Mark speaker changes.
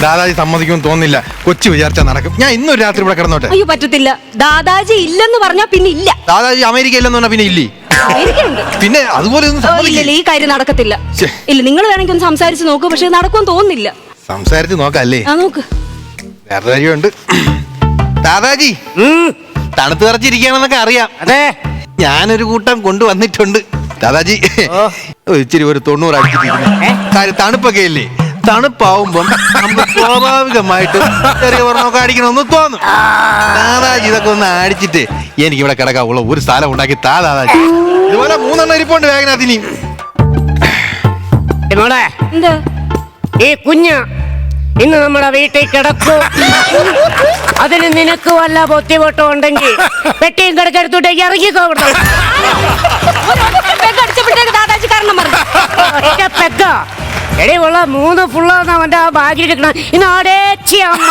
Speaker 1: ദാദാജി സമ്മതിക്കുമെന്ന് തോന്നുന്നില്ല. കൊച്ചു വിചാരിച്ചാൽ നടക്കും. ഞാൻ ഇന്നൊരു രാത്രി ഇവിടെ കിടന്നോട്ടെ.
Speaker 2: അയ്യോ പറ്റത്തില്ല. ദാദാജി ഇല്ലെന്ന് പറഞ്ഞാ പിന്നെ ഇല്ല.
Speaker 1: ദാദാജി അമേരിക്കയില്ലെന്ന് പറഞ്ഞാൽ പിന്നെ ഇല്ലേ? പിന്നെ അതുപോലെ
Speaker 2: ഇല്ല, ഈ കാര്യം നടക്കത്തില്ല. ഇല്ല, നിങ്ങൾ വേണമെങ്കിൽ ഒന്ന് സംസാരിച്ച് നോക്കൂ. പക്ഷെ നടക്കുമെന്ന് തോന്നുന്നില്ല.
Speaker 1: സംസാരിച്ച് നോക്കല്ലേ?
Speaker 2: നോക്ക്.
Speaker 1: വേറെ കാര്യമുണ്ട്. ദാദാജി തണുത്ത് വിറച്ചിരിക്കുകയാണെന്നൊക്കെ അറിയാം.
Speaker 3: അതെ,
Speaker 1: ഞാനൊരു കൂട്ടം കൊണ്ടുവന്നിട്ടുണ്ട്. ദാദാജി ഇച്ചിരി ഒരു 90 അടിച്ചിട്ടിരിക്കുന്നു. കാര്യം തണുപ്പൊക്കെ അല്ലേ? തണുപ്പാവുമ്പം നമുക്ക് സ്വാഭാവികമായിട്ട് ചെറിയ ഒരെണ്ണമൊക്കെ അടിക്കണമെന്ന് തോന്നും. ദാദാജി ഇതൊക്കെ ഒന്ന് അടിച്ചിട്ട് എനിക്ക് ഇവിടെ കിടക്കാവുള്ള ഒരു സ്ഥലം ഉണ്ടാക്കി താ ദാദാജി. ഇതുപോലെ 3 ഇരിപ്പുണ്ട് വേഗനത്തിന്.
Speaker 2: എന്താ
Speaker 3: ഈ കുഞ്ഞ് ഇന്ന് നമ്മുടെ വീട്ടിൽ കിടക്കും. അതിന് നിനക്ക് വല്ല ബുദ്ധിമുട്ടും ഉണ്ടെങ്കിൽ പെട്ടിയും കിടക്കെടുത്തോട്ടേക്ക് ഇറങ്ങിക്കോട്ടെ.
Speaker 2: ദാദാജി കാരണം
Speaker 3: പെക്ക എടി ഉള്ള 3 ഫുള്ളാണ് അവന്റെ ആ ബാഗിൽ കിട്ടണം. ഇന്ന് ആടേച്ചി അമ്മ